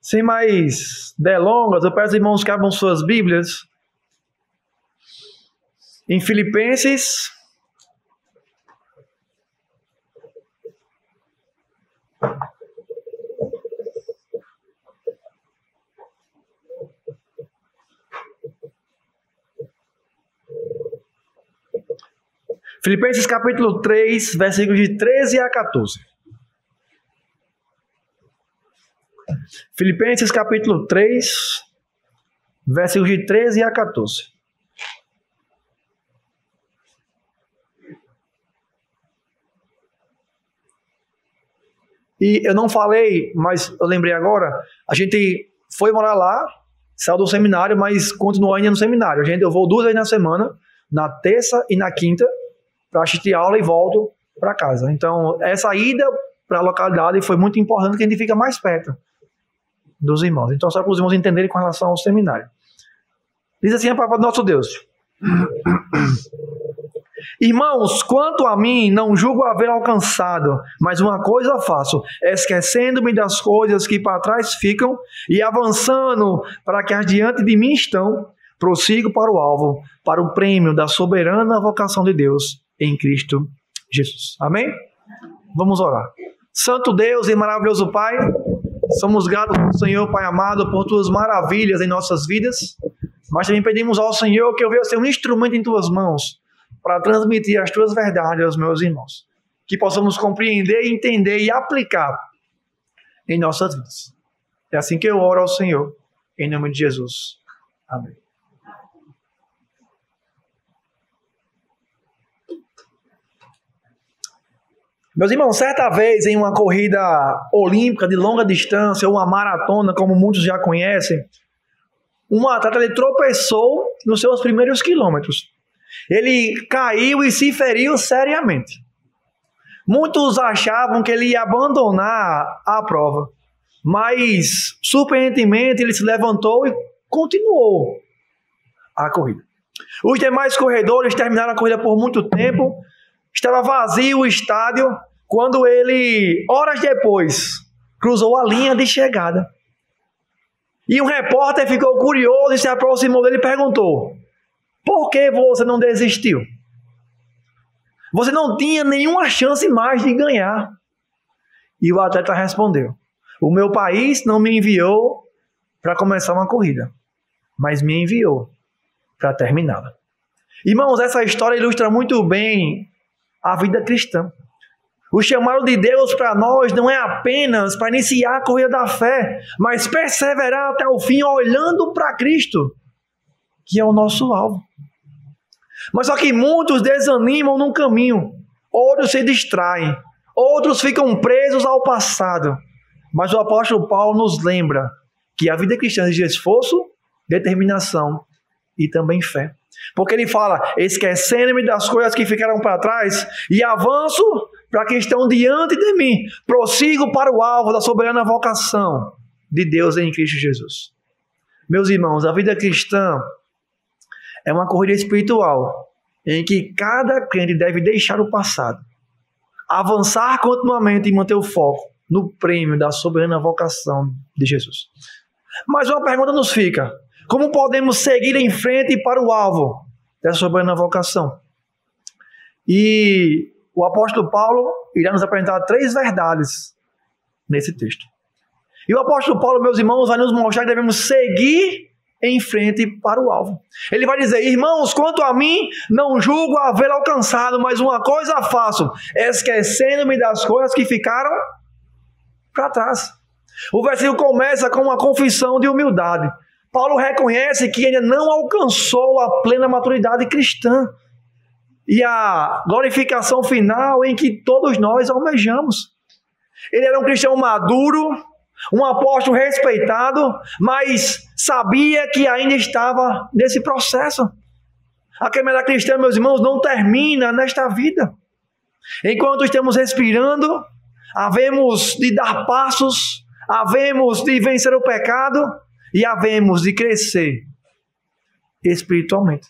Sem mais delongas, eu peço aos irmãos que abram suas Bíblias em Filipenses, Filipenses capítulo 3, versículos de 13 a 14. Filipenses capítulo 3, versículos de 13 a 14. E eu não falei, mas eu lembrei agora, a gente foi morar lá, saiu do seminário, mas continuou ainda no seminário. Eu vou 2 vezes na semana, na terça e na quinta, para assistir aula e volto para casa. Então, essa ida para a localidade foi muito importante, que a gente fica mais perto dos irmãos. Então, só para os irmãos entenderem com relação ao seminário. Diz assim a palavra do nosso Deus. Irmãos, quanto a mim, não julgo haver alcançado, mas uma coisa faço, esquecendo-me das coisas que para trás ficam e avançando para que adiante de mim estão, prossigo para o alvo, para o prêmio da soberana vocação de Deus em Cristo Jesus. Amém? Vamos orar. Santo Deus e maravilhoso Pai, somos gratos ao Senhor, Pai amado, por tuas maravilhas em nossas vidas, mas também pedimos ao Senhor que eu venha ser um instrumento em tuas mãos para transmitir as tuas verdades aos meus irmãos, que possamos compreender, entender e aplicar em nossas vidas. É assim que eu oro ao Senhor, em nome de Jesus. Amém. Meus irmãos, certa vez em uma corrida olímpica de longa distância, ou uma maratona, como muitos já conhecem, um atleta ele tropeçou nos seus primeiros quilômetros. Ele caiu e se feriu seriamente. Muitos achavam que ele ia abandonar a prova, mas, surpreendentemente, ele se levantou e continuou a corrida. Os demais corredores terminaram a corrida por muito tempo. Estava vazio o estádio quando ele, horas depois, cruzou a linha de chegada. E um repórter ficou curioso e se aproximou dele e perguntou: por que você não desistiu? Você não tinha nenhuma chance mais de ganhar. E o atleta respondeu: o meu país não me enviou para começar uma corrida, mas me enviou para terminá-la. Irmãos, essa história ilustra muito bem a vida cristã. O chamado de Deus para nós não é apenas para iniciar a corrida da fé, mas perseverar até o fim olhando para Cristo, que é o nosso alvo. Mas só que muitos desanimam no caminho, outros se distraem, outros ficam presos ao passado. Mas o apóstolo Paulo nos lembra que a vida cristã exige esforço, determinação e também fé. Porque ele fala: esquecendo-me das coisas que ficaram para trás e avanço para que estão diante de mim, prossigo para o alvo da soberana vocação de Deus em Cristo Jesus. Meus irmãos, a vida cristã é uma corrida espiritual em que cada crente deve deixar o passado, avançar continuamente e manter o foco no prêmio da soberana vocação de Jesus. Mas uma pergunta nos fica: como podemos seguir em frente para o alvo dessa soberana vocação? E o apóstolo Paulo irá nos apresentar 3 verdades nesse texto. E o apóstolo Paulo, meus irmãos, vai nos mostrar que devemos seguir em frente para o alvo. Ele vai dizer: irmãos, quanto a mim, não julgo haver alcançado, mas uma coisa faço, esquecendo-me das coisas que ficaram para trás. O versículo começa com uma confissão de humildade. Paulo reconhece que ainda não alcançou a plena maturidade cristã e a glorificação final em que todos nós almejamos. Ele era um cristão maduro, um apóstolo respeitado, mas sabia que ainda estava nesse processo. A caminhada cristã, meus irmãos, não termina nesta vida. Enquanto estamos respirando, havemos de dar passos, havemos de vencer o pecado e havemos de crescer espiritualmente.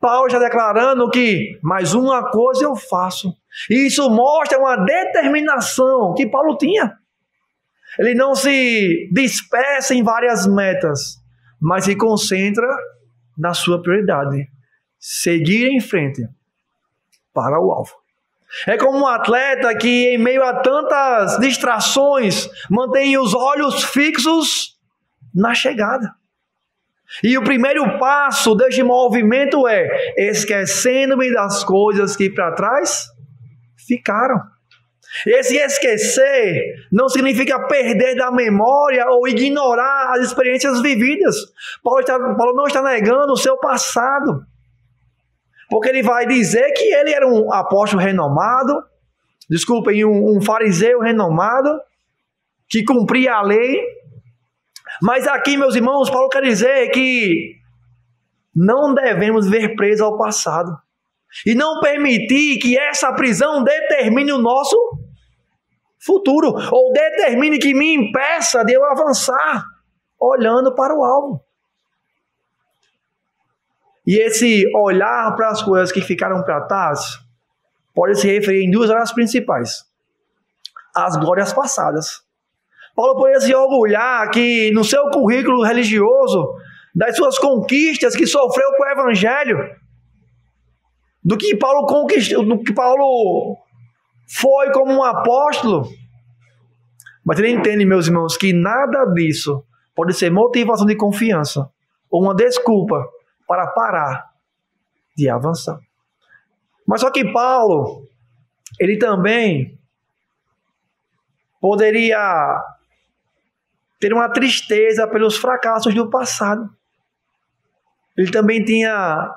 Paulo está declarando que mais uma coisa eu faço. E isso mostra uma determinação que Paulo tinha. Ele não se dispersa em várias metas, mas se concentra na sua prioridade. Seguir em frente para o alvo. É como um atleta que, em meio a tantas distrações, mantém os olhos fixos na chegada. E o primeiro passo deste movimento é esquecendo-me das coisas que para trás ficaram. Esse esquecer não significa perder da memória ou ignorar as experiências vividas. Paulo não está negando o seu passado. Porque ele vai dizer que ele era um apóstolo renomado, um fariseu renomado, que cumpria a lei. Mas aqui, meus irmãos, Paulo quer dizer que não devemos viver presos ao passado. E não permitir que essa prisão determine o nosso futuro. Ou determine que me impeça de eu avançar, olhando para o alvo. E esse olhar para as coisas que ficaram para trás pode se referir em duas áreas principais. As glórias passadas. Paulo poderia se orgulhar que no seu currículo religioso, das suas conquistas que sofreu para o Evangelho, do que Paulo conquistou, do que Paulo foi como um apóstolo. Mas ele entende, meus irmãos, que nada disso pode ser motivação de confiança ou uma desculpa para parar de avançar. Mas só que Paulo, ele também poderia ter uma tristeza pelos fracassos do passado. Ele também tinha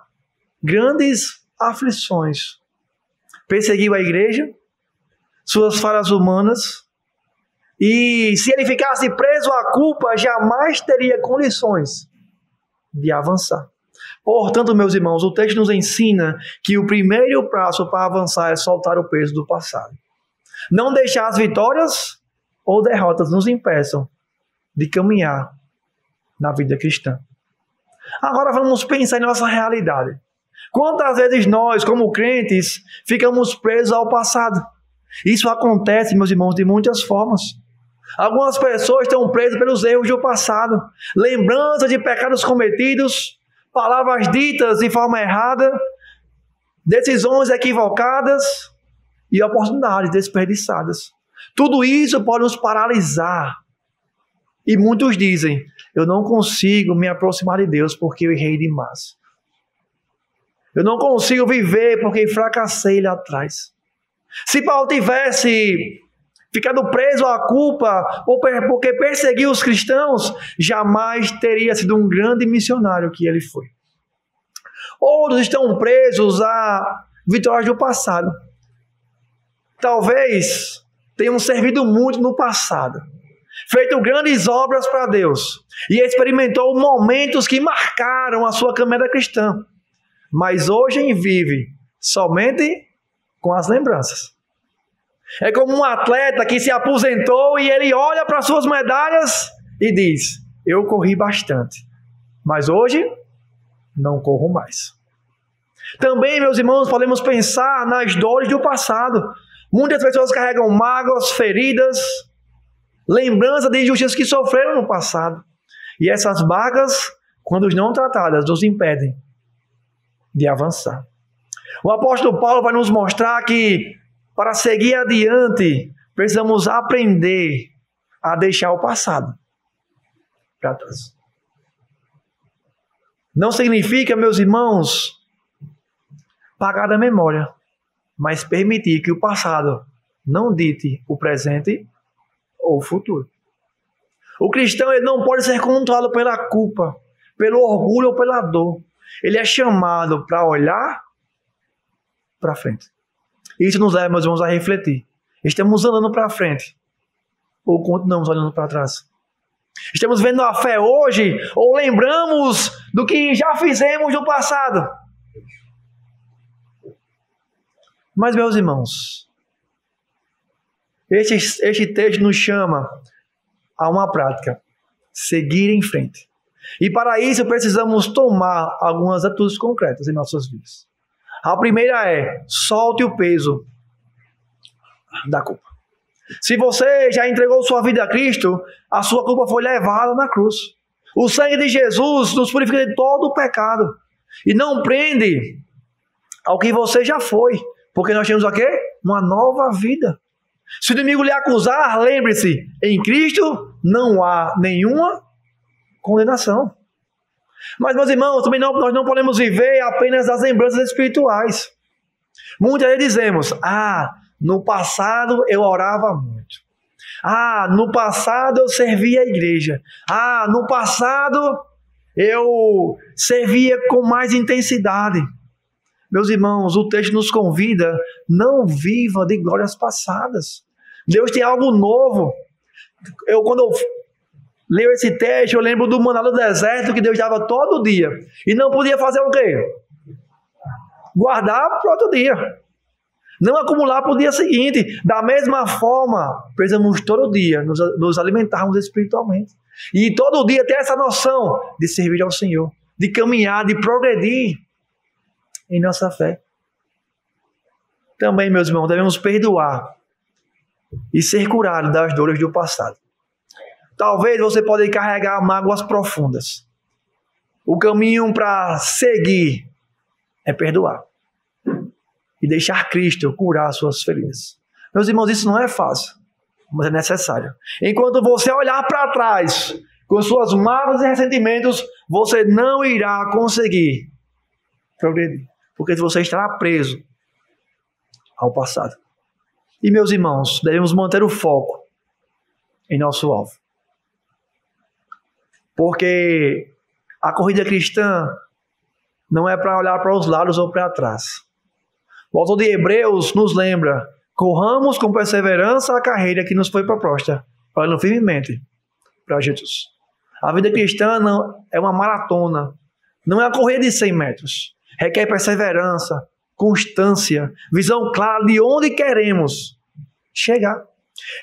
grandes aflições. Perseguiu a igreja, suas falhas humanas, e se ele ficasse preso à culpa, jamais teria condições de avançar. Portanto, meus irmãos, o texto nos ensina que o primeiro passo para avançar é soltar o peso do passado. Não deixar as vitórias ou derrotas nos impeçam de caminhar na vida cristã. Agora vamos pensar em nossa realidade. Quantas vezes nós, como crentes, ficamos presos ao passado? Isso acontece, meus irmãos, de muitas formas. Algumas pessoas estão presas pelos erros do passado, lembranças de pecados cometidos, palavras ditas de forma errada, decisões equivocadas e oportunidades desperdiçadas. Tudo isso pode nos paralisar. E muitos dizem, eu não consigo me aproximar de Deus porque eu errei demais. Eu não consigo viver porque fracassei lá atrás. Se Paulo tivesse ficado preso à culpa porque perseguiu os cristãos, jamais teria sido um grande missionário que ele foi. Outros estão presos a vitórias do passado. Talvez tenham servido muito no passado, feito grandes obras para Deus e experimentou momentos que marcaram a sua caminhada cristã, mas hoje vive somente com as lembranças. É como um atleta que se aposentou e ele olha para suas medalhas e diz, eu corri bastante, mas hoje não corro mais. Também, meus irmãos, podemos pensar nas dores do passado. Muitas pessoas carregam mágoas, feridas, lembrança de injustiças que sofreram no passado. E essas marcas, quando não tratadas, nos impedem de avançar. O apóstolo Paulo vai nos mostrar que para seguir adiante, precisamos aprender a deixar o passado para trás. Não significa, meus irmãos, pagar da memória, mas permitir que o passado não dite o presente ou o futuro. O cristão ele não pode ser controlado pela culpa, pelo orgulho ou pela dor. Ele é chamado para olhar para frente. Isso nos leva, meus irmãos, a refletir. Estamos andando para frente ou continuamos olhando para trás? Estamos vendo a fé hoje ou lembramos do que já fizemos no passado? Mas, meus irmãos, este texto nos chama a uma prática, seguir em frente. E para isso precisamos tomar algumas atitudes concretas em nossas vidas. A primeira é, solte o peso da culpa. Se você já entregou sua vida a Cristo, a sua culpa foi levada na cruz. O sangue de Jesus nos purifica de todo o pecado. E não prende ao que você já foi. Porque nós temos o quê? Uma nova vida. Se o inimigo lhe acusar, lembre-se, em Cristo não há nenhuma condenação. Mas, meus irmãos, também nós não podemos viver apenas das lembranças espirituais. Muitas vezes dizemos, no passado eu orava muito. No passado eu servia a igreja. No passado eu servia com mais intensidade. Meus irmãos, o texto nos convida, não viva de glórias passadas. Deus tem algo novo. Quando eu leio esse texto, eu lembro do maná do deserto que Deus dava todo dia. E não podia fazer o quê? Guardar para outro dia. Não acumular para o dia seguinte. Da mesma forma, precisamos todo dia nos alimentarmos espiritualmente. E todo dia ter essa noção de servir ao Senhor, de caminhar, de progredir em nossa fé. Também, meus irmãos, devemos perdoar e ser curados das dores do passado. Talvez você possa carregar mágoas profundas. O caminho para seguir é perdoar e deixar Cristo curar suas feridas. Meus irmãos, isso não é fácil, mas é necessário. Enquanto você olhar para trás com suas mágoas e ressentimentos, você não irá conseguir progredir, porque você estará preso ao passado. E, meus irmãos, devemos manter o foco em nosso alvo. Porque a corrida cristã não é para olhar para os lados ou para trás. O autor de Hebreus nos lembra: corramos com perseverança a carreira que nos foi proposta, olhando firmemente para Jesus. A vida cristã não é uma maratona, não é uma corrida de 100 metros. Requer perseverança, constância, visão clara de onde queremos chegar.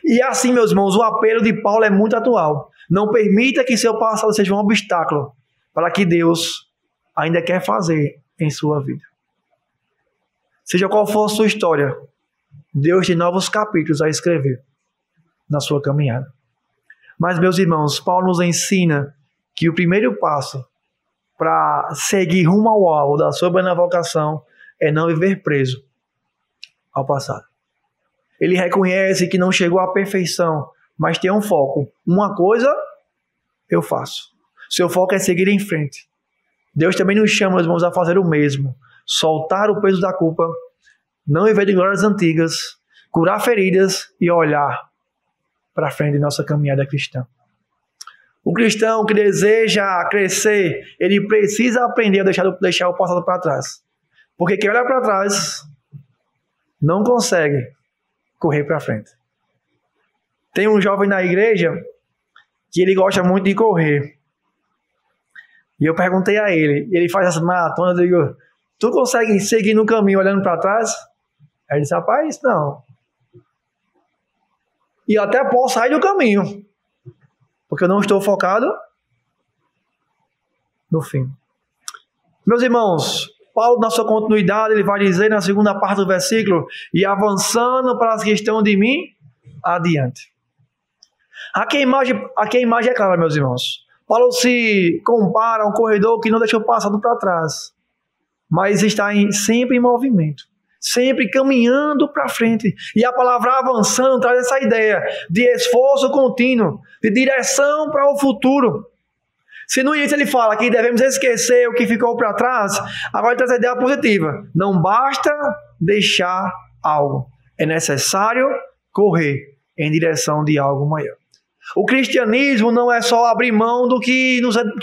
E assim, meus irmãos, o apelo de Paulo é muito atual. Não permita que seu passado seja um obstáculo para que Deus ainda quer fazer em sua vida. Seja qual for a sua história, Deus tem novos capítulos a escrever na sua caminhada. Mas, meus irmãos, Paulo nos ensina que o primeiro passo para seguir rumo ao alvo da sua plena vocação é não viver preso ao passado. Ele reconhece que não chegou à perfeição, mas tem um foco. Uma coisa eu faço. Seu foco é seguir em frente. Deus também nos chama, meus irmãos, a fazer o mesmo. Soltar o peso da culpa, não viver de glórias antigas, curar feridas e olhar para frente de nossa caminhada cristã. O cristão que deseja crescer, ele precisa aprender a deixar o passado para trás. Porque quem olha para trás não consegue correr para frente. Tem um jovem na igreja que ele gosta muito de correr. E eu perguntei a ele, ele faz essas maratonas, eu digo: tu consegue seguir no caminho olhando para trás? Aí ele disse: rapaz, não. E eu até posso sair do caminho, porque eu não estou focado no fim. Meus irmãos, Paulo, na sua continuidade, ele vai dizer na segunda parte do versículo: e avançando para as que estão de mim adiante. Aqui a imagem é clara, meus irmãos. Paulo se compara a um corredor que não deixou o passado para trás, mas está sempre em movimento, sempre caminhando para frente. E a palavra avançando traz essa ideia de esforço contínuo, de direção para o futuro. Se no início ele fala que devemos esquecer o que ficou para trás, agora ele traz a ideia positiva. Não basta deixar algo, é necessário correr em direção de algo maior. O cristianismo não é só abrir mão do que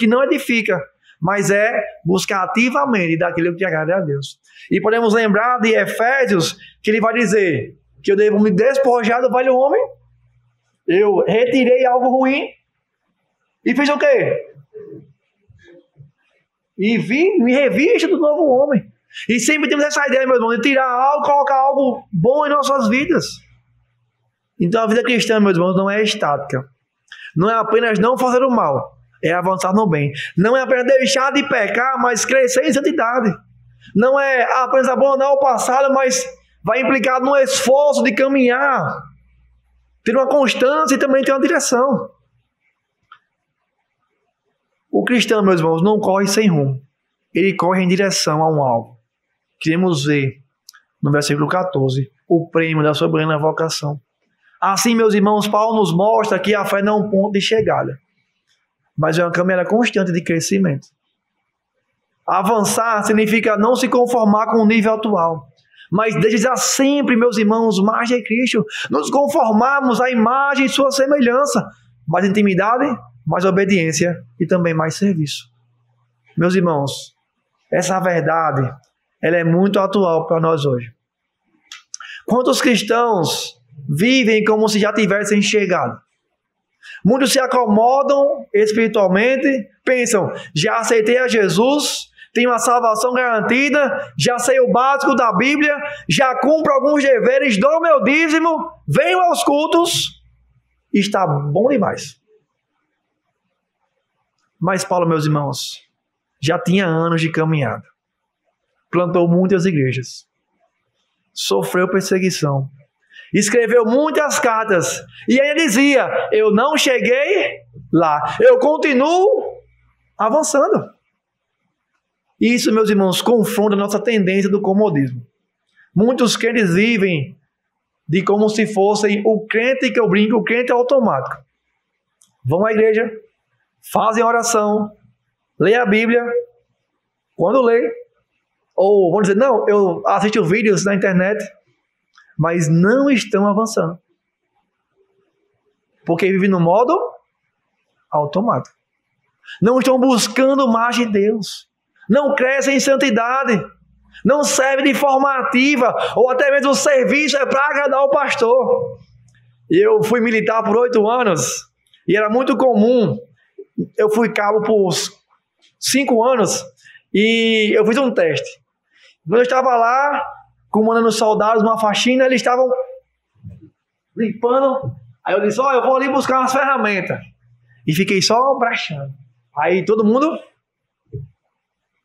não edifica, mas é buscar ativamente daquilo que agrada a Deus. E podemos lembrar de Efésios, que ele vai dizer que eu devo me despojar do velho homem, eu retirei algo ruim e fiz o quê? E me revisto do novo homem. E sempre temos essa ideia, meu irmão, de tirar algo, colocar algo bom em nossas vidas. Então a vida cristã, meus irmãos, não é estática. Não é apenas não fazer o mal, é avançar no bem. Não é apenas deixar de pecar, mas crescer em santidade. Não é apenas abandonar o passado, mas vai implicar no esforço de caminhar ter uma constância e também ter uma direção. O cristão, meus irmãos, não corre sem rumo. Ele corre em direção a um alvo. Queremos ver, no versículo 14, o prêmio da soberana vocação. Assim, meus irmãos, Paulo nos mostra que a fé não é um ponto de chegada, mas é uma caminhada constante de crescimento. Avançar significa não se conformar com o nível atual, mas desejar sempre, meus irmãos, mais de Cristo, nos conformarmos à imagem e sua semelhança, mais intimidade, mais obediência e também mais serviço. Meus irmãos, essa verdade, ela é muito atual para nós hoje. Quantos cristãos vivem como se já tivessem chegado? Muitos se acomodam espiritualmente, pensam, já aceitei a Jesus, tenho a salvação garantida, já sei o básico da Bíblia, já cumpro alguns deveres, dou meu dízimo, venho aos cultos, e está bom demais. Mas Paulo, meus irmãos, já tinha anos de caminhada, plantou muitas igrejas, sofreu perseguição, escreveu muitas cartas, e ainda dizia, eu não cheguei lá, eu continuo avançando. Isso, meus irmãos, confronta a nossa tendência do comodismo. Muitos crentes vivem de como se fossem o crente que eu brinco, o crente automático. Vão à igreja, fazem oração, lê a Bíblia, quando lê, ou vão dizer, não, eu assisto vídeos na internet, mas não estão avançando. Porque vivem no modo automático. Não estão buscando mais de Deus. Não crescem em santidade. Não servem de forma ativa, ou até mesmo o serviço é para agradar o pastor. Eu fui militar por 8 anos, e era muito comum. Eu fui cabo por 5 anos, e eu fiz um teste. Quando eu estava lá, comandando os soldados numa faxina, eles estavam limpando. Aí eu disse, eu vou ali buscar umas ferramentas. E fiquei só brachando. Aí todo mundo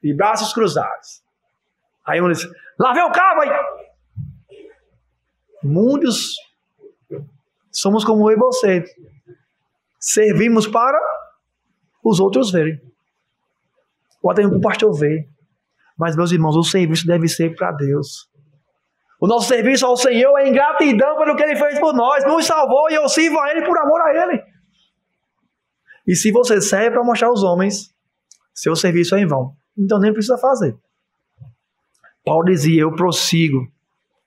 de braços cruzados. Aí um disse, lá vem o cabo aí. Muitos somos como eu e você. Servimos para os outros verem. Ou até mesmo para o pastor ver. Mas, meus irmãos, o serviço deve ser para Deus. O nosso serviço ao Senhor é em gratidão pelo que Ele fez por nós. Nos salvou e eu sirvo a Ele por amor a Ele. E se você serve para mostrar aos homens, seu serviço é em vão. Então nem precisa fazer. Paulo dizia, eu prossigo,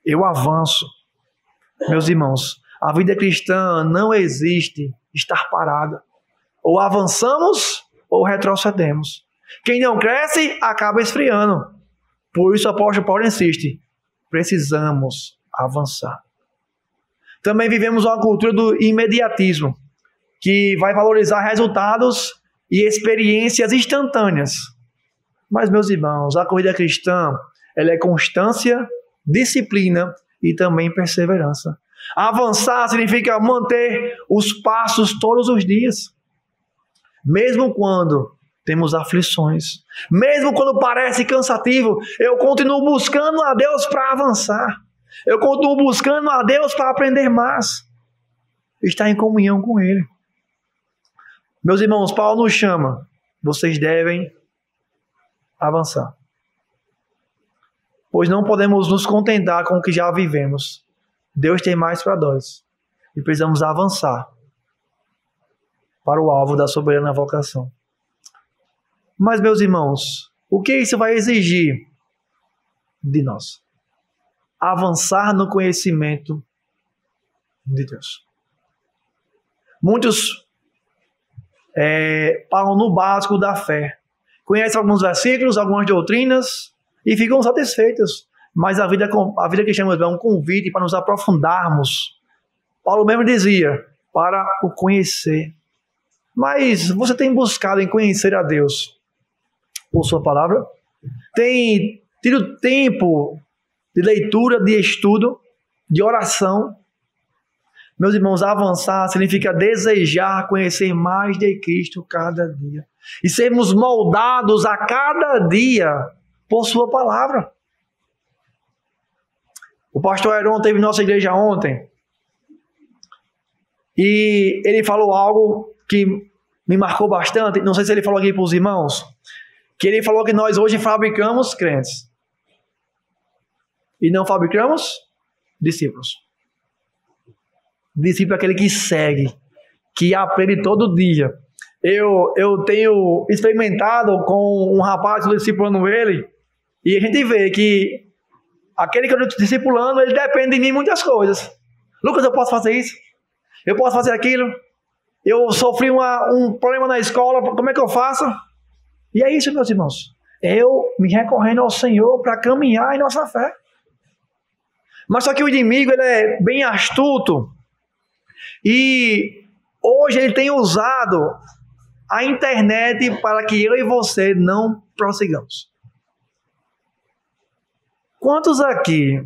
eu avanço. Meus irmãos, a vida cristã não existe estar parada. Ou avançamos ou retrocedemos. Quem não cresce, acaba esfriando. Por isso o apóstolo Paulo insiste, precisamos avançar. Também vivemos uma cultura do imediatismo, que vai valorizar resultados e experiências instantâneas. Mas, meus irmãos, a corrida cristã, ela é constância, disciplina e também perseverança. Avançar significa manter os passos todos os dias. Mesmo quando temos aflições, mesmo quando parece cansativo, eu continuo buscando a Deus para avançar. Eu continuo buscando a Deus para aprender mais. Estar em comunhão com Ele. Meus irmãos, Paulo nos chama. Vocês devem avançar. Pois não podemos nos contentar com o que já vivemos. Deus tem mais para nós. E precisamos avançar para o alvo da soberana vocação. Mas, meus irmãos, o que isso vai exigir de nós? Avançar no conhecimento de Deus. Muitos param no básico da fé. Conhecem alguns versículos, algumas doutrinas e ficam satisfeitos. Mas a vida cristã é um convite para nos aprofundarmos. Paulo mesmo dizia, para o conhecer. Mas você tem buscado em conhecer a Deus por sua palavra? Tem tido tempo de leitura, de estudo, de oração? Meus irmãos, avançar significa desejar conhecer mais de Cristo cada dia. E sermos moldados a cada dia por sua palavra. O pastor Heron esteve em nossa igreja ontem. E ele falou algo que me marcou bastante. Não sei se ele falou aqui para os irmãos. Que ele falou que nós hoje fabricamos crentes. E não fabricamos discípulos. Discípulo é aquele que segue, que aprende todo dia. Eu tenho experimentado com um rapaz, estou discipulando ele, e a gente vê que aquele que eu estou discipulando, ele depende de mim em muitas coisas. Lucas, eu posso fazer isso? Eu posso fazer aquilo? Eu sofri um problema na escola, como é que eu faço? E é isso, meus irmãos. Eu me recorrendo ao Senhor para caminhar em nossa fé. Mas só que o inimigo, ele é bem astuto. E hoje ele tem usado a internet para que eu e você não prossigamos. Quantos aqui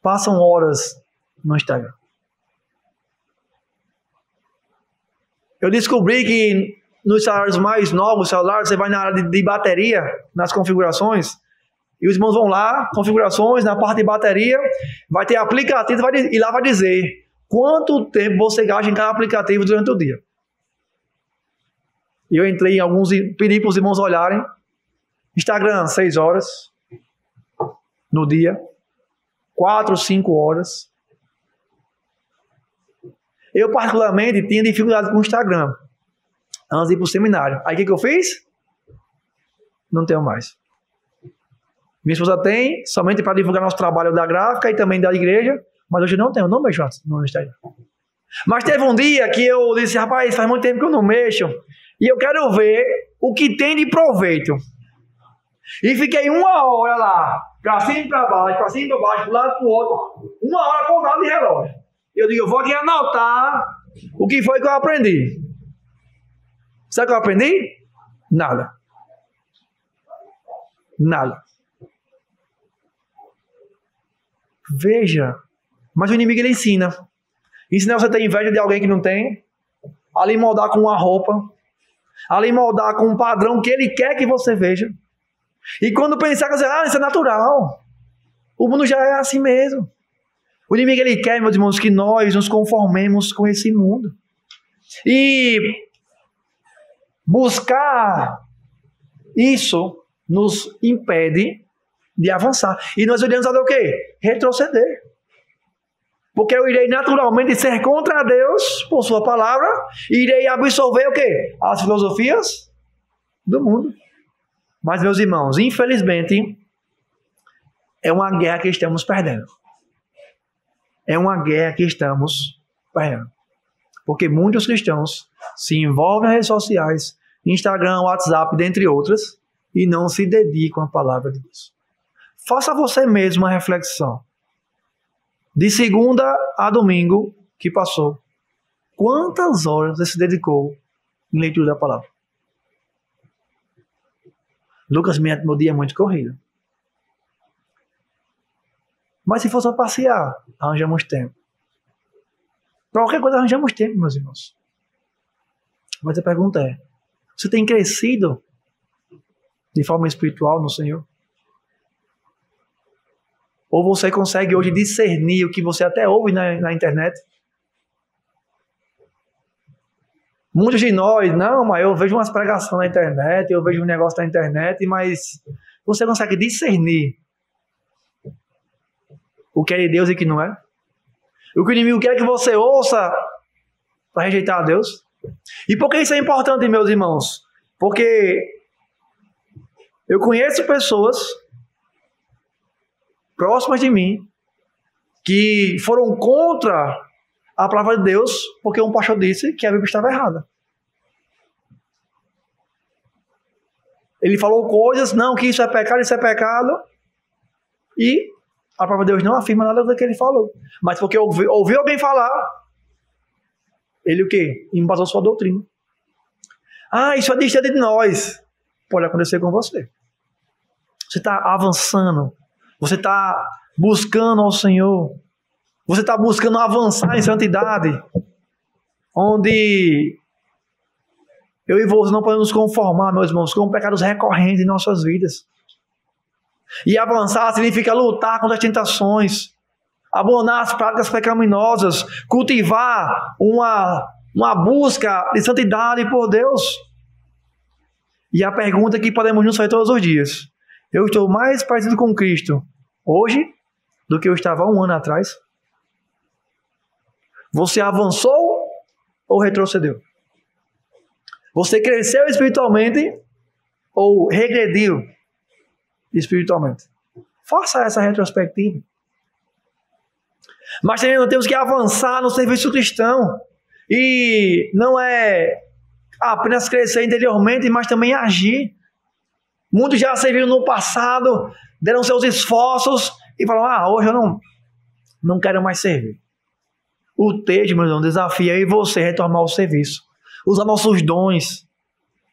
passam horas no Instagram? Eu descobri que nos celulares mais novos, você vai na área de bateria, nas configurações, e os irmãos vão lá, configurações, na parte de bateria, vai ter aplicativo, e lá vai dizer quanto tempo você gasta em cada aplicativo durante o dia. E eu entrei em alguns, pedi para os irmãos olharem. Instagram, 6 horas no dia. 4, 5 horas. Eu, particularmente, tinha dificuldade com o Instagram. Antes de ir para o seminário. Aí, o que eu fiz? Não tenho mais. Minha esposa tem, somente para divulgar nosso trabalho da gráfica e também da igreja. Mas hoje não tenho, não mexo no Instagram. Mas teve um dia que eu disse, rapaz, faz muito tempo que eu não mexo. E eu quero ver o que tem de proveito. E fiquei 1 hora lá, para cima e para baixo, para cima e para baixo, para um lado e para o outro. 1 hora contado de relógio. E eu digo, eu vou aqui anotar o que foi que eu aprendi. Sabe o que eu aprendi? Nada. Nada. Veja. Mas o inimigo, ele ensina. Ensina você a ter inveja de alguém que não tem. A lhe moldar com uma roupa. A lhe moldar com um padrão que ele quer que você veja. E quando pensar que você, isso é natural. O mundo já é assim mesmo. O inimigo, ele quer, meus irmãos, que nós nos conformemos com esse mundo. E buscar isso nos impede de avançar. E nós iremos fazer o quê? Retroceder. Porque eu irei naturalmente ser contra Deus por sua palavra e irei absorver o quê? As filosofias do mundo. Mas, meus irmãos, infelizmente, é uma guerra que estamos perdendo. É uma guerra que estamos perdendo. Porque muitos cristãos se envolvem nas redes sociais, Instagram, WhatsApp, dentre outras, e não se dedicam à palavra de Deus. Faça você mesmo uma reflexão. De segunda a domingo que passou, quantas horas você se dedicou em leitura da palavra? Lucas, meu dia é muito corrido. Mas se for só passear, arranjamos tempo. Para qualquer coisa arranjamos tempo, meus irmãos. Mas a pergunta é, você tem crescido de forma espiritual no Senhor? Ou você consegue hoje discernir o que você até ouve na internet? Muitos de nós, não, mas eu vejo umas pregações na internet, eu vejo um negócio na internet, mas você consegue discernir o que é de Deus e o que não é? O que o inimigo quer que você ouça para rejeitar a Deus? E por que isso é importante, meus irmãos? Porque eu conheço pessoas próximas de mim que foram contra a palavra de Deus porque um pastor disse que a Bíblia estava errada. Ele falou coisas, não, que isso é pecado, e a palavra de Deus não afirma nada do que ele falou. Mas porque ouviu alguém falar, ele o quê? Embasou sua doutrina. Isso é distante de nós. Pode acontecer com você. Você está avançando. Você está buscando ao Senhor. Você está buscando avançar em santidade. Onde eu e você não podemos nos conformar, meus irmãos, com pecados recorrentes em nossas vidas. E avançar significa lutar contra as tentações. abandonar as práticas pecaminosas, cultivar uma busca de santidade por Deus. E a pergunta que podemos nos fazer todos os dias: eu estou mais parecido com Cristo hoje do que eu estava 1 ano atrás? Você avançou ou retrocedeu? Você cresceu espiritualmente ou regrediu espiritualmente? Faça essa retrospectiva. Mas também nós temos que avançar no serviço cristão. E não é apenas crescer interiormente, mas também agir. Muitos já serviram no passado, deram seus esforços e falaram: hoje eu não quero mais servir. O texto, meu irmão, desafia eu e você a retomar o serviço. Usar nossos dons.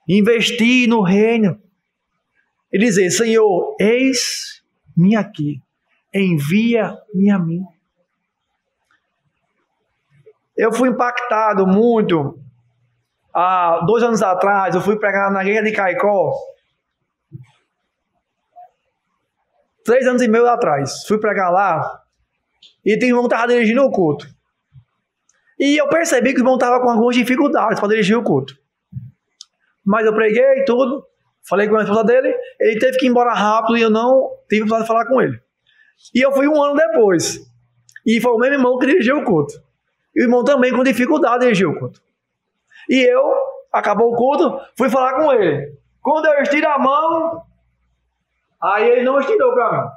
Investir no reino. E dizer: Senhor, eis-me aqui. Envia-me a mim. Eu fui impactado muito. Há 2 anos atrás, eu fui pregar na igreja de Caicó. 3 anos e meio atrás. Fui pregar lá. E tem um irmão que estava dirigindo o culto. E eu percebi que o irmão estava com algumas dificuldades para dirigir o culto. Mas eu preguei tudo. Falei com a esposa dele. Ele teve que ir embora rápido e eu não tive oportunidade de falar com ele. E eu fui 1 ano depois. E foi o mesmo irmão que dirigiu o culto. E o irmão também com dificuldade de dirigir o culto. E eu, acabou o culto, fui falar com ele. Quando eu estiro a mão, aí ele não estirou para mim.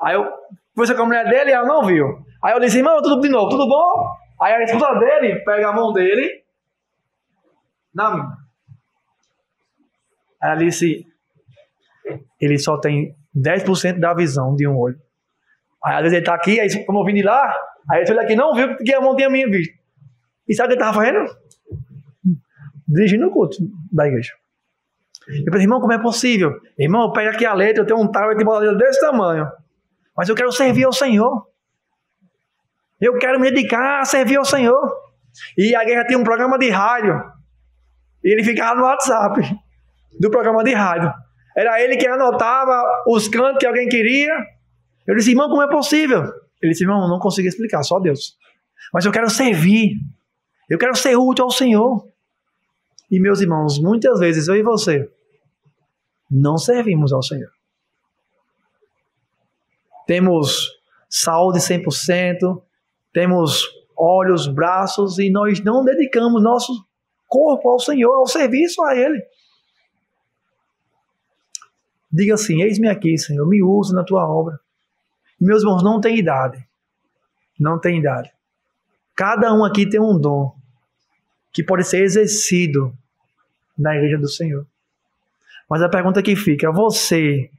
Aí eu conversei com a mulher dele e ela não viu. Aí eu disse: irmão, tudo de novo, tudo bom? Aí a esposa dele pega a mão dele na minha. Aí ela disse: ele só tem 10% da visão de um olho. Aí às vezes ele está aqui, aí como eu vim de lá, aí ele olha aqui, não viu que a mão tinha minha vista. E sabe o que ele estava fazendo? Dirigindo o culto da igreja. Eu falei: irmão, como é possível? Irmão, pega aqui a letra, eu tenho um tablet de bola desse tamanho. Mas eu quero servir ao Senhor. Eu quero me dedicar a servir ao Senhor. E a igreja tinha um programa de rádio. E ele ficava no WhatsApp do programa de rádio. Era ele que anotava os cantos que alguém queria. Eu disse: irmão, como é possível? Ele disse: irmão, não consigo explicar, só Deus. Mas eu quero servir. Eu quero ser útil ao Senhor. E meus irmãos, muitas vezes eu e você não servimos ao Senhor. Temos saúde 100%, temos olhos, braços, e nós não dedicamos nosso corpo ao Senhor, ao serviço a Ele. Diga assim: eis-me aqui, Senhor, me use na tua obra. E meus irmãos, não tem idade. Não tem idade. Cada um aqui tem um dom que pode ser exercido na igreja do Senhor. Mas a pergunta que fica: você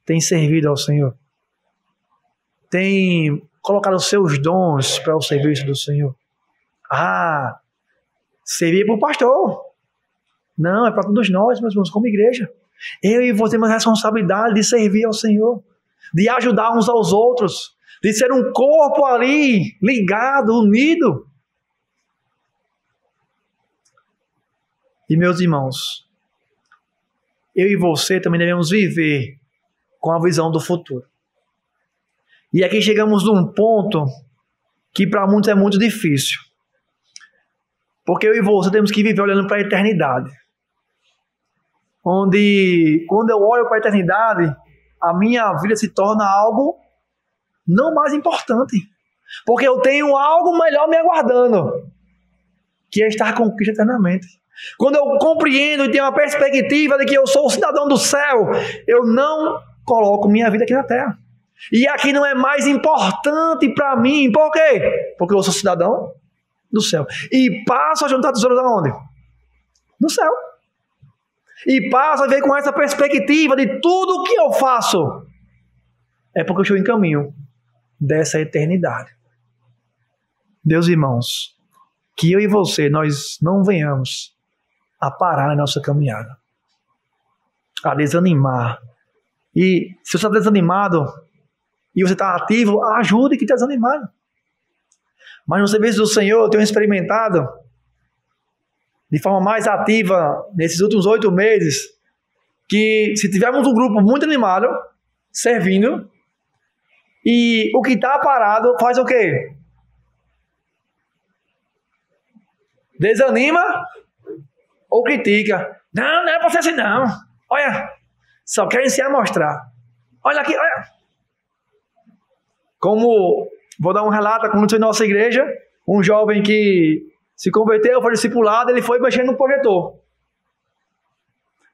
tem servido ao Senhor? Tem colocado os seus dons para o serviço do Senhor? Servir para o pastor. Não, é para todos nós, meus irmãos, como igreja. Eu e você temos a responsabilidade de servir ao Senhor, de ajudar uns aos outros, de ser um corpo ali, ligado, unido. E meus irmãos, eu e você também devemos viver com a visão do futuro. E aqui chegamos num ponto que para muitos é muito difícil. Porque eu e você temos que viver olhando para a eternidade. Onde, quando eu olho para a eternidade, a minha vida se torna algo não mais importante. Porque eu tenho algo melhor me aguardando, que é estar com Cristo eternamente. Quando eu compreendo e tenho uma perspectiva de que eu sou o cidadão do céu, eu não coloco minha vida aqui na terra. E aqui não é mais importante para mim. Por quê? Porque eu sou cidadão do céu. E passo a juntar tesouros aonde? No céu. E passo a ver com essa perspectiva de tudo que eu faço é porque eu estou em caminho dessa eternidade. Meus irmãos, que eu e você, nós não venhamos a parar na nossa caminhada, a desanimar. E se você está desanimado e você está ativo, ajude quem está desanimado. Mas no serviço do Senhor, eu tenho experimentado de forma mais ativa nesses últimos 8 meses, que se tivermos um grupo muito animado, servindo, E o que está parado faz o quê? Desanima ou critica. Não é pra ser assim não. Olha, só querem se amostrar. Olha aqui, olha. Como, vou dar um relato que aconteceu em nossa igreja, um jovem que se converteu, foi discipulado, ele foi mexendo no projetor.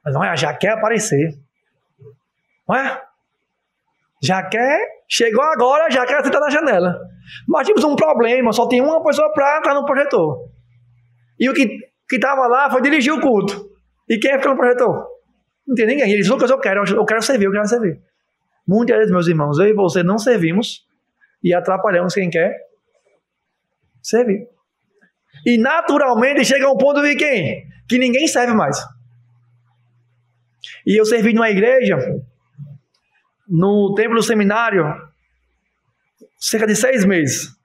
Mas olha, já quer aparecer. Olha, já quer, chegou agora, já quer sentar na janela. Mas tivemos um problema, só tinha uma pessoa para entrar no projetor. E o que estava lá foi dirigir o culto. E quem ficou no projetor? Não tem ninguém. Ele disse, Lucas, eu quero servir. Muitas vezes, meus irmãos, eu e você não servimos e atrapalhamos quem quer servir. E naturalmente chega um ponto de quem? Que ninguém serve mais. E eu servi numa igreja, no templo do seminário, cerca de 6 meses.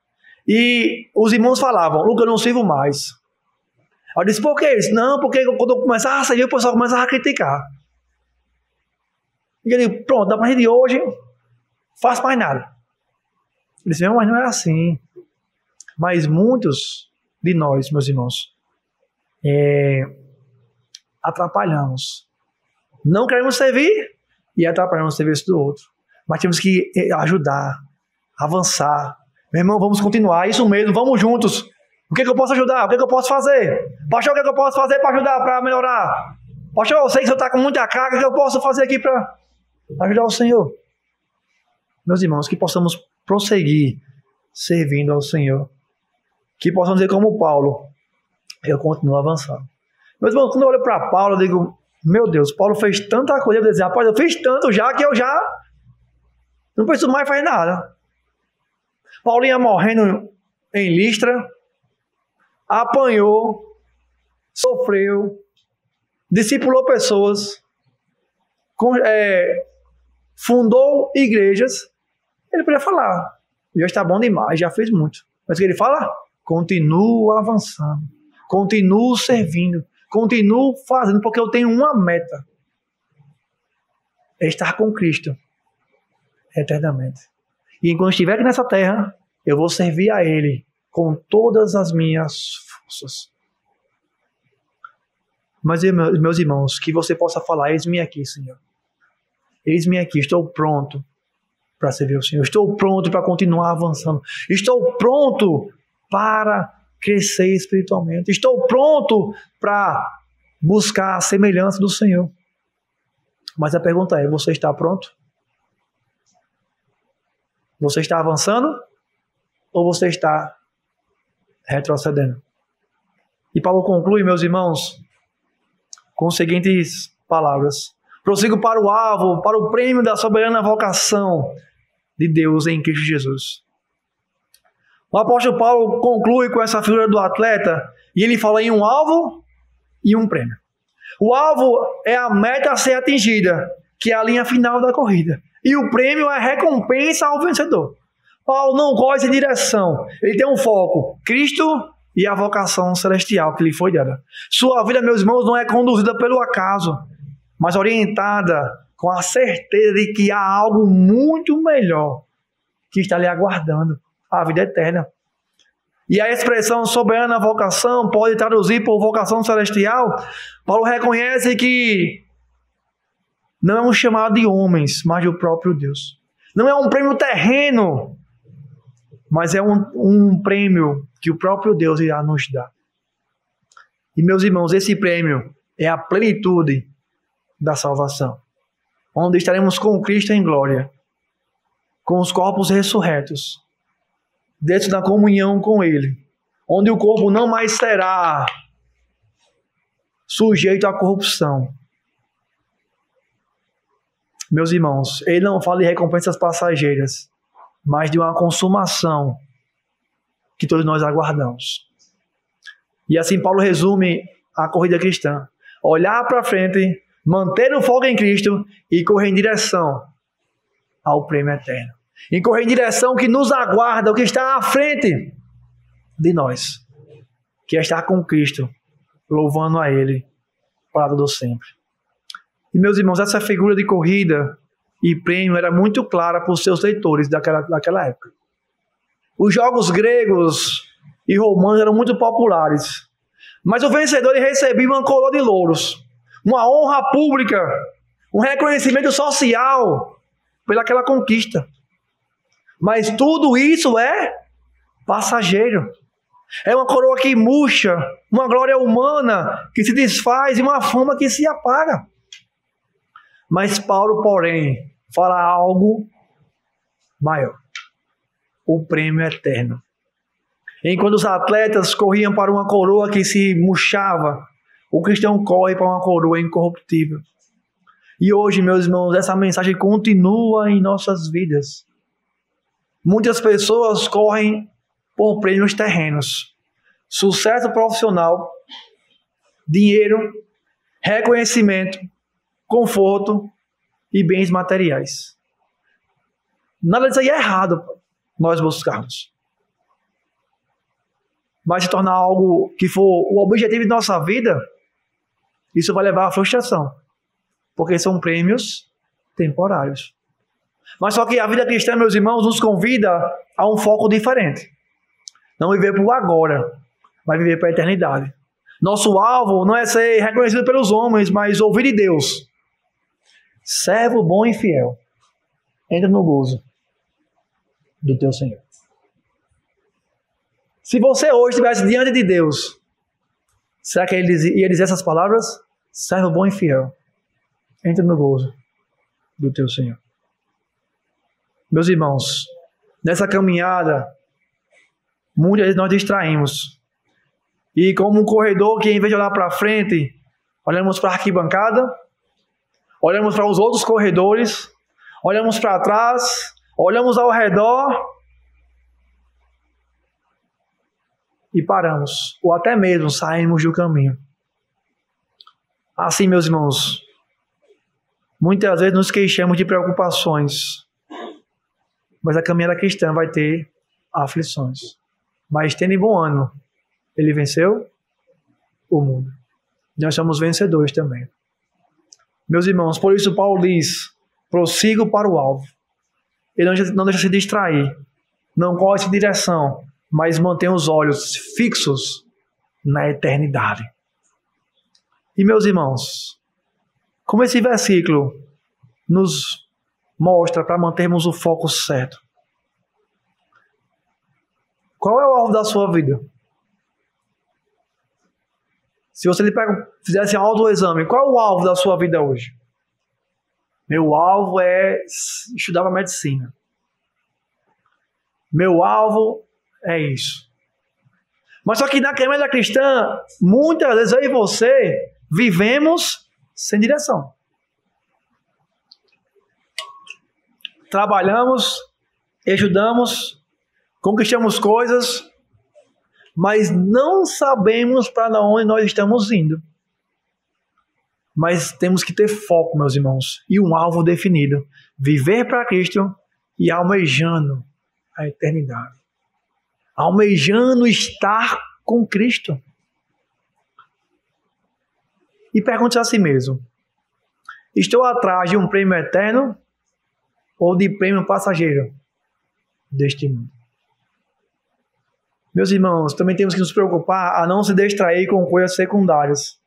E os irmãos falavam, Lucas, eu não sirvo mais. Eu disse, por que isso? Não, porque quando eu começar a servir, o pessoal começa a criticar. E ele, pronto, a partir de hoje, faço mais nada. Ele disse, mas não é assim. Mas muitos de nós, meus irmãos, atrapalhamos. Não queremos servir e atrapalhamos o serviço do outro. Mas temos que ajudar, avançar. Meu irmão, vamos continuar, isso mesmo, vamos juntos. O que eu posso ajudar? O que eu posso fazer? Pastor, o que eu posso fazer para ajudar, para melhorar? Pastor, eu sei que você está com muita carga, o que eu posso fazer aqui para ajudar o Senhor? Meus irmãos, que possamos prosseguir servindo ao Senhor. Que possamos dizer como Paulo, eu continuo avançando. Meus irmãos, quando eu olho para Paulo, eu digo, meu Deus, Paulo fez tanta coisa, eu vou dizer, rapaz, eu fiz tanto já que eu já não preciso mais fazer nada. Paulo ia morrendo em Listra, apanhou, sofreu, discipulou pessoas, fundou igrejas. Ele podia falar, já está bom demais, já fez muito. Mas o que ele fala? Continuo avançando, continuo servindo, continuo fazendo, porque eu tenho uma meta. É estar com Cristo eternamente. E enquanto estiver aqui nessa terra, eu vou servir a Ele com todas as minhas forças. Mas, meus irmãos, que você possa falar, eis-me aqui, Senhor. Eis-me aqui, estou pronto para servir o Senhor. Estou pronto para continuar avançando. Estou pronto para crescer espiritualmente. Estou pronto para buscar a semelhança do Senhor. Mas a pergunta é, você está pronto? Você está avançando? Ou você está retrocedendo? E Paulo conclui, meus irmãos, com as seguintes palavras. Prossigo para o alvo, para o prêmio da soberana vocação de Deus em Cristo Jesus. O apóstolo Paulo conclui com essa figura do atleta e ele fala em um alvo e um prêmio. O alvo é a meta a ser atingida, que é a linha final da corrida. E o prêmio é a recompensa ao vencedor. Paulo não corre em direção. Ele tem um foco, Cristo e a vocação celestial que lhe foi dada. Sua vida, meus irmãos, não é conduzida pelo acaso, mas orientada com a certeza de que há algo muito melhor que está lhe aguardando, a vida eterna. E a expressão soberana vocação pode traduzir por vocação celestial. Paulo reconhece que não é um chamado de homens, mas do próprio Deus. Não é um prêmio terreno, mas é um prêmio que o próprio Deus irá nos dar. E, meus irmãos, esse prêmio é a plenitude da salvação, onde estaremos com Cristo em glória, com os corpos ressurretos, dentro da comunhão com Ele, onde o corpo não mais será sujeito à corrupção. Meus irmãos, ele não fala de recompensas passageiras, mas de uma consumação que todos nós aguardamos. E assim Paulo resume a corrida cristã: olhar para frente, manter o foco em Cristo e correr em direção ao prêmio eterno. E correr em direção que nos aguarda, o que está à frente de nós, que é estar com Cristo, louvando a Ele para todo sempre. E, meus irmãos, essa figura de corrida e prêmio era muito clara para os seus leitores daquela época. Os jogos gregos e romanos eram muito populares, mas o vencedor ele recebia uma coroa de louros, uma honra pública, um reconhecimento social pelaquela conquista. Mas tudo isso é passageiro. É uma coroa que murcha, uma glória humana que se desfaz e uma fama que se apaga. Mas Paulo, porém, fala algo maior. O prêmio eterno. Enquanto os atletas corriam para uma coroa que se murchava, o cristão corre para uma coroa incorruptível. E hoje, meus irmãos, essa mensagem continua em nossas vidas. Muitas pessoas correm por prêmios terrenos. Sucesso profissional, dinheiro, reconhecimento, conforto e bens materiais. Nada disso aí é errado nós buscarmos. Mas se tornar algo que for o objetivo de nossa vida, isso vai levar à frustração. Porque são prêmios temporários. Mas só que a vida cristã, meus irmãos, nos convida a um foco diferente. Não viver para o agora, mas viver para a eternidade. Nosso alvo não é ser reconhecido pelos homens, mas ouvir de Deus. Servo bom e fiel, entra no gozo do teu Senhor. Se você hoje estivesse diante de Deus, será que ele ia dizer essas palavras? Servo bom e fiel, entra no gozo do teu Senhor. Meus irmãos, nessa caminhada, muitas vezes nós distraímos. E como um corredor que, em vez de olhar para frente, olhamos para a arquibancada, olhamos para os outros corredores, olhamos para trás, olhamos ao redor e paramos, ou até mesmo saímos do caminho. Assim, meus irmãos, muitas vezes nos queixamos de preocupações, mas a caminhada cristã vai ter aflições. Mas tendo em bom ânimo, ele venceu o mundo. Nós somos vencedores também. Meus irmãos, por isso Paulo diz, prossigo para o alvo. Ele não deixa se distrair, não corre em direção, mas mantém os olhos fixos na eternidade. E meus irmãos, como esse versículo nos mostra para mantermos o foco certo. Qual é o alvo da sua vida? Se você fizesse um autoexame, qual é o alvo da sua vida hoje? Meu alvo é estudar para medicina. Meu alvo é isso. Mas só que na caminhada cristã, muitas vezes eu e você vivemos sem direção. Trabalhamos, estudamos, conquistamos coisas, mas não sabemos para onde nós estamos indo. Mas temos que ter foco, meus irmãos, e um alvo definido. Viver para Cristo e almejando a eternidade. Almejando estar com Cristo. E pergunte a si mesmo, estou atrás de um prêmio eterno ou de prêmio passageiro deste mundo? Meus irmãos, também temos que nos preocupar a não se distrair com coisas secundárias.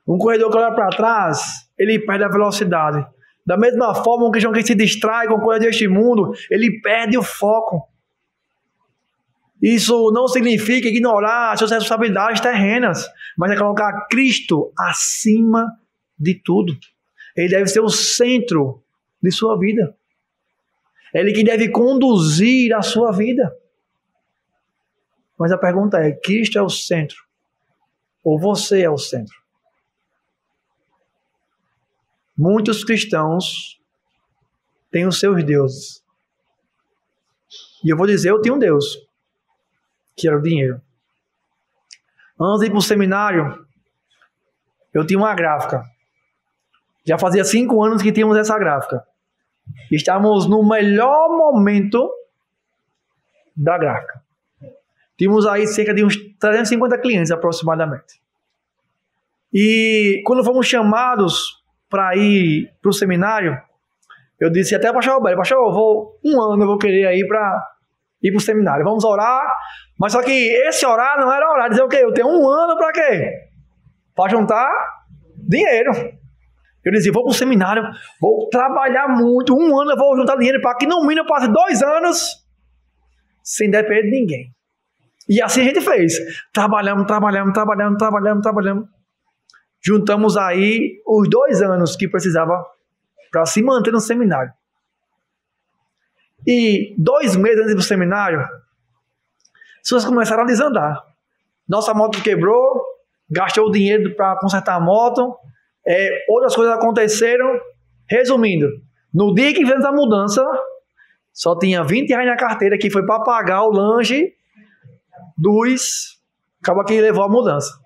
Um corredor que olha para trás, ele perde a velocidade. Da mesma forma, um cristão que se distrai com coisas deste mundo, ele perde o foco. Isso não significa ignorar suas responsabilidades terrenas, mas é colocar Cristo acima de tudo. Ele deve ser o centro de sua vida. É Ele que deve conduzir a sua vida. Mas a pergunta é, Cristo é o centro? Ou você é o centro? Muitos cristãos têm os seus deuses. E eu vou dizer, eu tenho um Deus, que era o dinheiro. Antes de ir para o seminário, eu tinha uma gráfica. Já fazia 5 anos que tínhamos essa gráfica. Estávamos no melhor momento da gráfica. Tínhamos aí cerca de uns 350 clientes aproximadamente. E quando fomos chamados para ir para o seminário, Eu disse até para o pastor Roberto, pastor, eu vou querer ir para o seminário. Vamos orar. Mas só que esse orar não era orar. Dizer o quê? Eu tenho 1 ano para quê? Para juntar dinheiro. Eu dizia, vou para o seminário, vou trabalhar muito. 1 ano eu vou juntar dinheiro para que no mínimo eu passe 2 anos sem depender de ninguém. E assim a gente fez. Trabalhamos. Juntamos aí os 2 anos que precisava para se manter no seminário. E 2 meses antes do seminário, as coisas começaram a desandar. Nossa moto quebrou, gastou o dinheiro para consertar a moto, outras coisas aconteceram. Resumindo, no dia que fizemos a mudança, só tinha R$20 na carteira, que foi para pagar o lanche acaba que levou a mudança.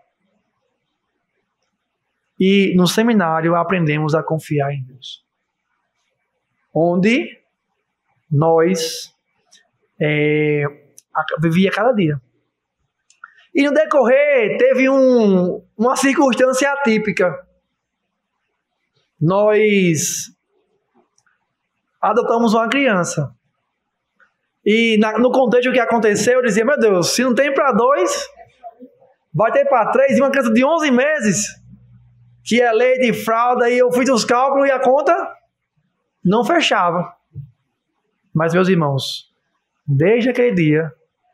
E no seminário aprendemos a confiar em Deus. Onde nós vivia cada dia. E no decorrer teve uma circunstância atípica. Nós adotamos uma criança. E no contexto que aconteceu, eu dizia, meu Deus, se não tem para 2, vai ter para 3. E uma criança de 11 meses, que é leite e fralda, e eu fiz os cálculos e a conta não fechava. Mas, meus irmãos, desde aquele dia,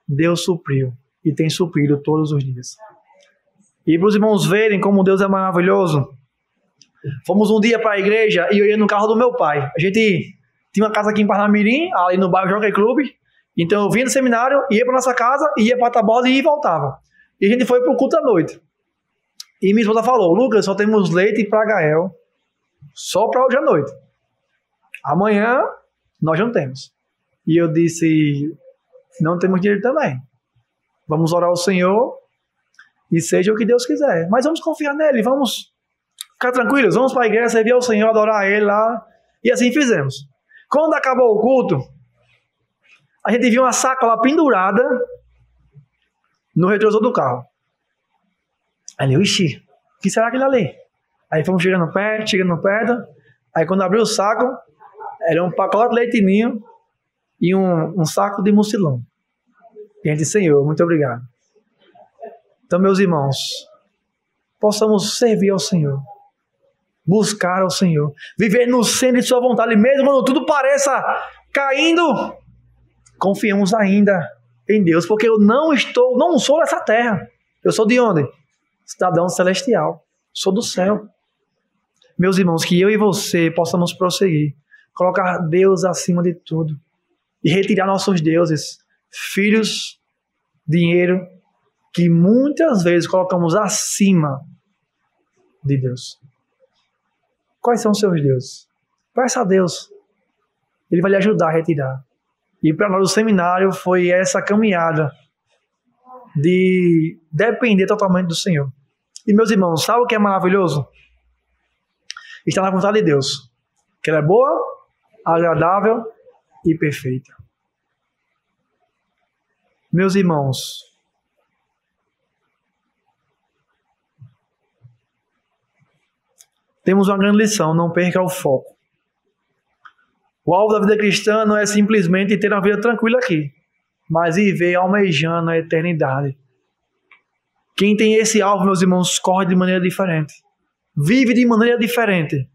Deus supriu e tem suprido todos os dias. E para os irmãos verem como Deus é maravilhoso, fomos um dia para a igreja e eu ia no carro do meu pai. A gente tinha uma casa aqui em Parnamirim, ali no bairro Jockey Club. Então eu vinha do seminário, ia para nossa casa, ia para a Tabosa e voltava. E a gente foi para o culto à noite. E minha esposa falou, Lucas, só temos leite para Gael, só para hoje à noite. Amanhã nós não temos. E eu disse, não temos dinheiro também. Vamos orar ao Senhor e seja o que Deus quiser. Mas vamos confiar nele, vamos ficar tranquilos, vamos para a igreja, servir ao Senhor, adorar Ele lá. E assim fizemos. Quando acabou o culto, a gente viu uma sacola pendurada no retrovisor do carro. Aí eu, ixi, o que será aquilo ali? Aí fomos chegando perto. Aí quando abriu o saco, era um pacote de leite ninho e um saco de mucilão. E a gente disse, Senhor, muito obrigado. Então, meus irmãos, possamos servir ao Senhor, buscar ao Senhor, viver no centro de sua vontade, mesmo quando tudo pareça caindo, confiamos ainda em Deus, porque eu não sou dessa terra. Eu sou de onde? Cidadão celestial. Sou do céu. Meus irmãos, que eu e você possamos prosseguir, colocar Deus acima de tudo e retirar nossos deuses, filhos, dinheiro, que muitas vezes colocamos acima de Deus. Quais são os seus deuses? Peça a Deus. Ele vai lhe ajudar a retirar. E para nós o seminário foi essa caminhada de depender totalmente do Senhor. E meus irmãos, sabe o que é maravilhoso? Está na vontade de Deus. Que ela é boa, agradável e perfeita. Meus irmãos, temos uma grande lição, não perca o foco. O alvo da vida cristã não é simplesmente ter uma vida tranquila aqui, mas viver almejando a eternidade. Quem tem esse alvo, meus irmãos, corre de maneira diferente. Vive de maneira diferente.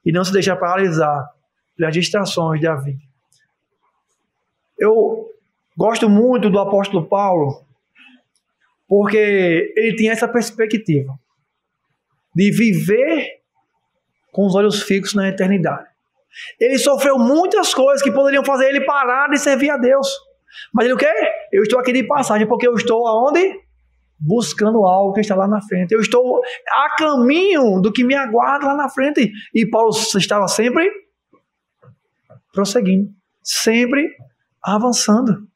E não se deixa paralisar pelas distrações da vida. Eu gosto muito do apóstolo Paulo, porque ele tinha essa perspectiva de viver com os olhos fixos na eternidade. Ele sofreu muitas coisas que poderiam fazer ele parar de servir a Deus. Mas ele o quê? Eu estou aqui de passagem porque eu estou aonde? Buscando algo que está lá na frente. Eu estou a caminho do que me aguarda lá na frente. E Paulo estava sempre prosseguindo, sempre avançando.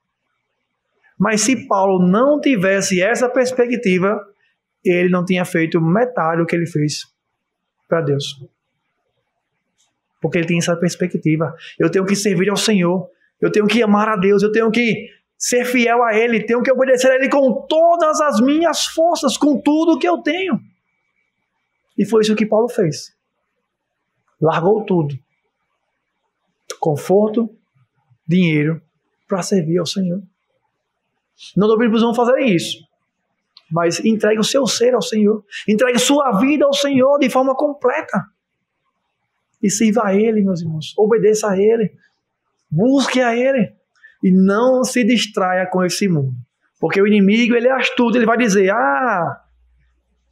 Mas se Paulo não tivesse essa perspectiva, ele não tinha feito metade do que ele fez para Deus. Porque ele tem essa perspectiva. Eu tenho que servir ao Senhor. Eu tenho que amar a Deus. Eu tenho que ser fiel a Ele. Tenho que obedecer a Ele com todas as minhas forças, com tudo que eu tenho. E foi isso que Paulo fez. Largou tudo. conforto, dinheiro para servir ao Senhor. Não estou pedindo para os irmãos fazerem isso, mas entregue o seu ser ao Senhor. Entregue sua vida ao Senhor de forma completa. E sirva a Ele, meus irmãos. Obedeça a Ele. Busque a Ele. E não se distraia com esse mundo. Porque o inimigo, ele é astuto. Ele vai dizer,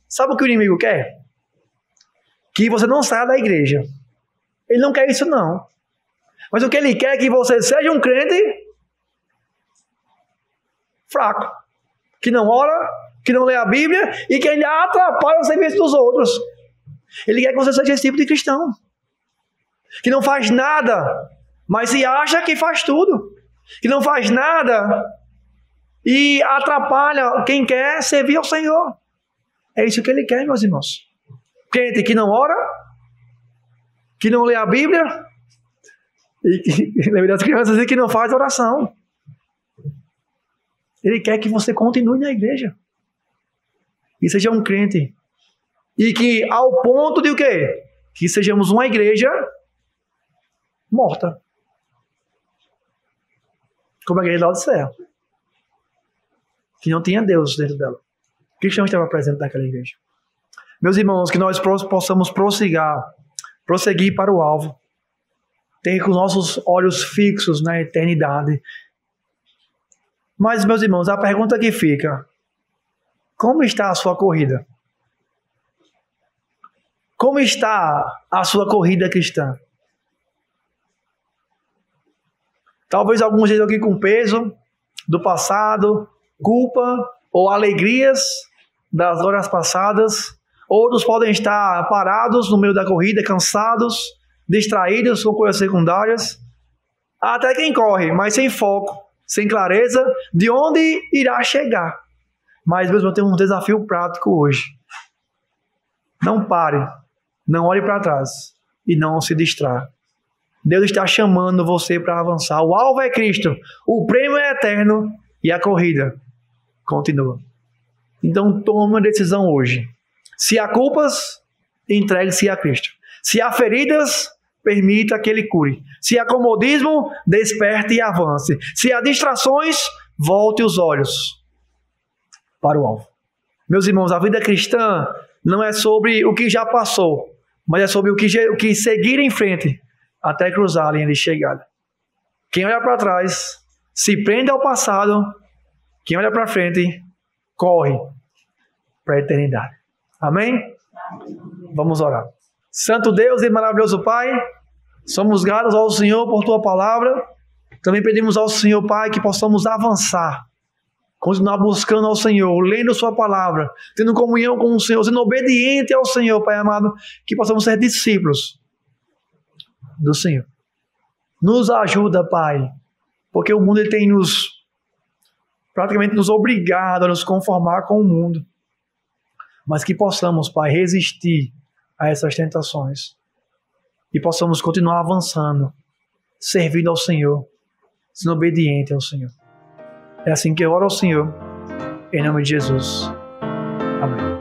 sabe o que o inimigo quer? Que você não saia da igreja. Ele não quer isso, não. Mas o que ele quer é que você seja um crente fraco. Que não ora, que não lê a Bíblia e que ele atrapalha o serviço dos outros. Ele quer que você seja esse tipo de cristão. Que não faz nada, mas se acha que faz tudo. Que não faz nada e atrapalha quem quer servir ao Senhor. É isso que ele quer, meus irmãos. Crente que não ora, que não lê a Bíblia e lembra das crianças e que não faz oração. Ele quer que você continue na igreja e seja um crente. E que ao ponto de o quê? Que sejamos uma igreja morta. Como a igreja de Laodiceia. Que não tinha Deus dentro dela. Cristo não estava presente naquela igreja. Meus irmãos, que nós possamos prosseguir para o alvo. Ter com os nossos olhos fixos na eternidade. Mas, meus irmãos, a pergunta que fica: como está a sua corrida? Como está a sua corrida cristã? Talvez alguns estejam aqui com peso do passado, culpa ou alegrias das horas passadas. Outros podem estar parados no meio da corrida, cansados, distraídos com coisas secundárias. Até quem corre, mas sem foco, sem clareza de onde irá chegar. Mas mesmo eu tenho um desafio prático hoje. Não pare, não olhe para trás e não se distraia. Deus está chamando você para avançar. O alvo é Cristo, o prêmio é eterno e a corrida continua. Então tome uma decisão hoje. Se há culpas, entregue-se a Cristo. Se há feridas, permita que Ele cure. Se há comodismo, desperte e avance. Se há distrações, volte os olhos para o alvo. Meus irmãos, a vida cristã não é sobre o que já passou, mas é sobre o que seguir em frente até cruzar a linha de chegada. Quem olha para trás se prende ao passado. Quem olha para frente corre para a eternidade. Amém? Vamos orar. Santo Deus e maravilhoso Pai, somos gratos ao Senhor por Tua palavra. Também pedimos ao Senhor, Pai, que possamos avançar, continuar buscando ao Senhor, lendo Sua palavra, tendo comunhão com o Senhor, sendo obediente ao Senhor, Pai amado, que possamos ser discípulos do Senhor. Nos ajuda, Pai, porque o mundo ele tem praticamente nos obrigado a nos conformar com o mundo, mas que possamos, Pai, resistir a essas tentações e possamos continuar avançando, servindo ao Senhor, sendo obediente ao Senhor. É assim que eu oro ao Senhor, em nome de Jesus. Amém.